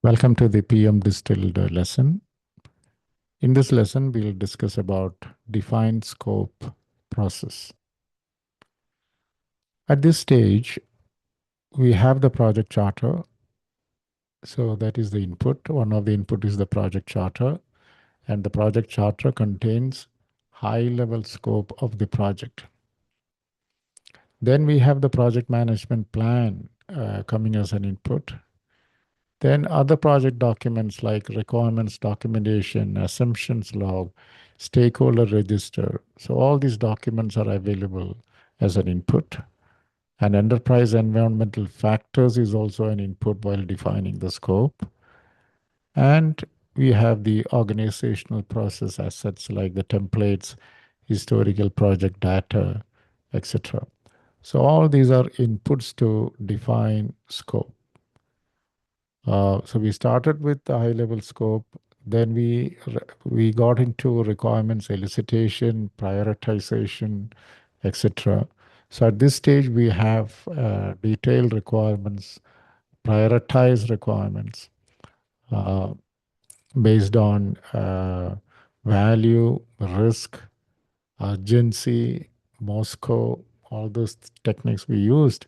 Welcome to the PMdistilled lesson. In this lesson, we'll discuss about defined scope process. At this stage, we have the project charter. So that is the input. One of the input is the project charter, and the project charter contains high-level scope of the project. Then we have the project management plan coming as an input. Then other project documents like requirements documentation, assumptions log, stakeholder register. So all these documents are available as an input. And enterprise environmental factors is also an input while defining the scope. And we have the organizational process assets like the templates, historical project data, etc. So all these are inputs to define scope. So we started with the high-level scope. Then we got into requirements elicitation, prioritization, etc. So at this stage, we have detailed requirements, prioritized requirements uh, based on value, risk, urgency, Moscow, all those techniques we used.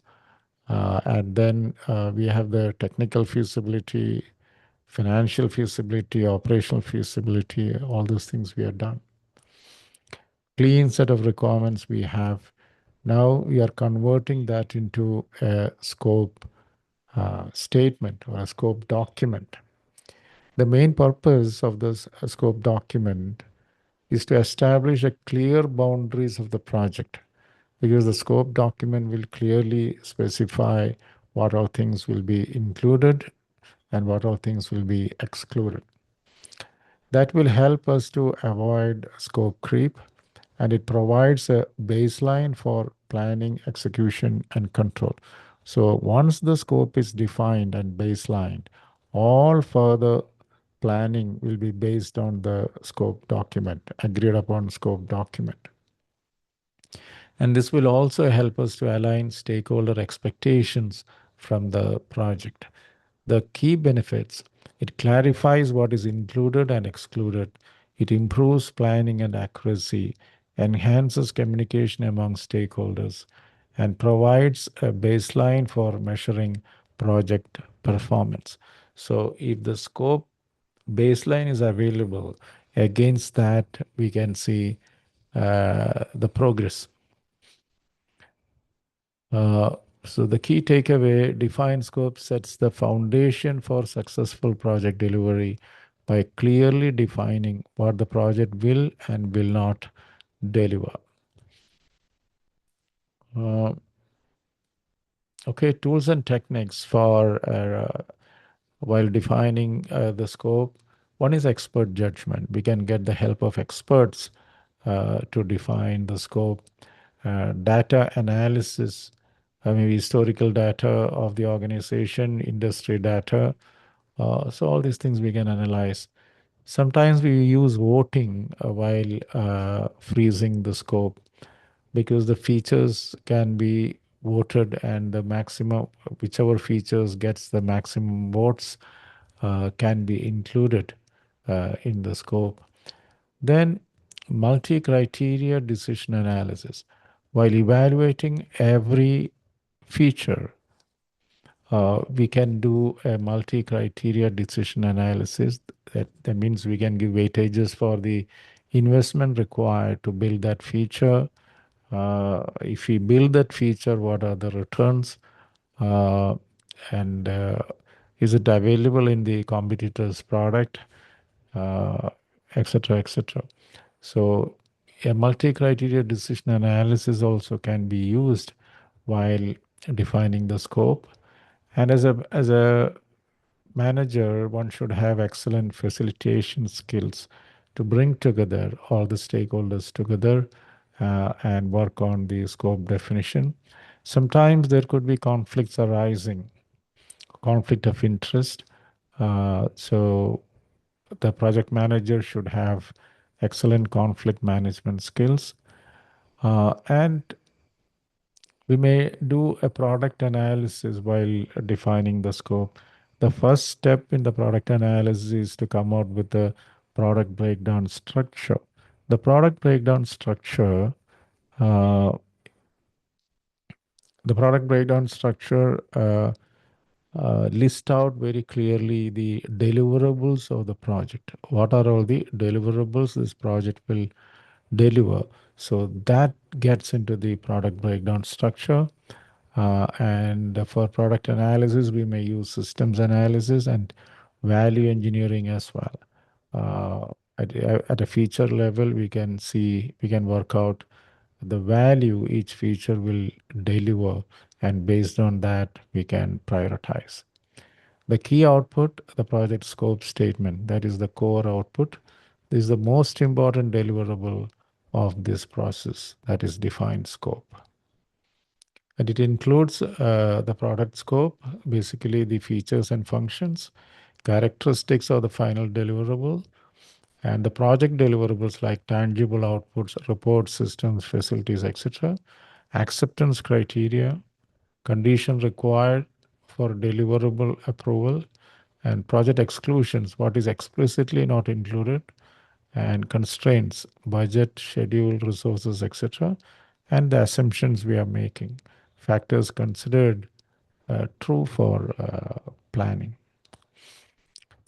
And then we have the technical feasibility, financial feasibility, operational feasibility, all those things we have done. Clean set of requirements we have. Now we are converting that into a scope statement or a scope document. The main purpose of this scope document is to establish a clear boundaries of the project, because the scope document will clearly specify what all things will be included and what all things will be excluded. That will help us to avoid scope creep, and it provides a baseline for planning, execution, and control. So once the scope is defined and baselined, all further planning will be based on the scope document, agreed upon scope document. And this will also help us to align stakeholder expectations from the project. The key benefits: it clarifies what is included and excluded, it improves planning and accuracy, enhances communication among stakeholders, and provides a baseline for measuring project performance. So, if the scope baseline is available, against that, we can see the progress. So the key takeaway: defined scope sets the foundation for successful project delivery by clearly defining what the project will and will not deliver. Uh, okay, tools and techniques for while defining the scope. One is expert judgment. We can get the help of experts to define the scope. Data analysis, maybe historical data of the organization, industry data. So all these things we can analyze. Sometimes we use voting while freezing the scope, because the features can be voted and the maximum, whichever features gets the maximum votes can be included in the scope. Then multi-criteria decision analysis. While evaluating every feature, we can do a multi-criteria decision analysis. That means we can give weightages for the investment required to build that feature. If we build that feature, what are the returns? And is it available in the competitor's product? Etc., etc. So a multi-criteria decision analysis also can be used while defining the scope. And as a manager, one should have excellent facilitation skills to bring together all the stakeholders together and work on the scope definition. Sometimes there could be conflicts arising, conflict of interest. So the project manager should have excellent conflict management skills. And we may do a product analysis while defining the scope. The first step in the product analysis is to come out with the product breakdown structure. The product breakdown structure, uh, the product breakdown structure list out very clearly the deliverables of the project. What are all the deliverables this project will deliver? So that gets into the product breakdown structure. And for product analysis, we may use systems analysis and value engineering as well. At a feature level, we can work out the value each feature will deliver, and based on that, we can prioritize. The key output, the project scope statement, that is the core output. This is the most important deliverable of this process, that is defined scope. And it includes the product scope, basically the features and functions, characteristics of the final deliverable, and the project deliverables like tangible outputs, reports, systems, facilities, etc., acceptance criteria, condition required for deliverable approval, and project exclusions, what is explicitly not included, and constraints, budget, schedule, resources, etc., and the assumptions we are making, factors considered true for planning.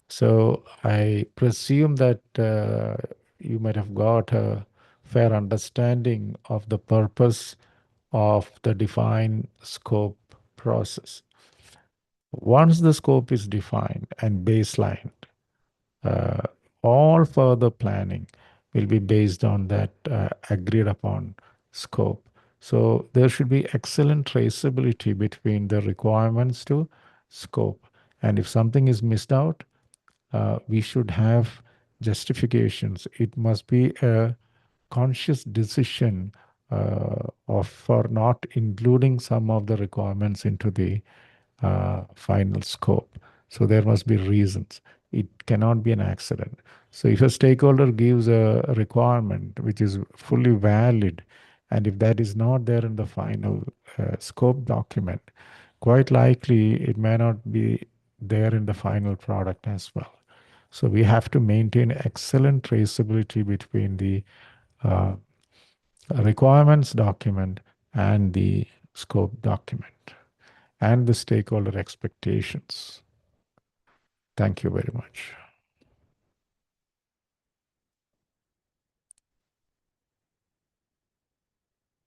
So I presume that you might have got a fair understanding of the purpose of the defined scope process. Once the scope is defined and baselined, uh, all further planning will be based on that agreed upon scope. So there should be excellent traceability between the requirements to scope. And if something is missed out, we should have justifications. It must be a conscious decision of for not including some of the requirements into the final scope. So there must be reasons. It cannot be an accident. So if a stakeholder gives a requirement which is fully valid, and if that is not there in the final scope document, quite likely it may not be there in the final product as well. So we have to maintain excellent traceability between the uh, requirements document and the scope document and the stakeholder expectations. Thank you very much.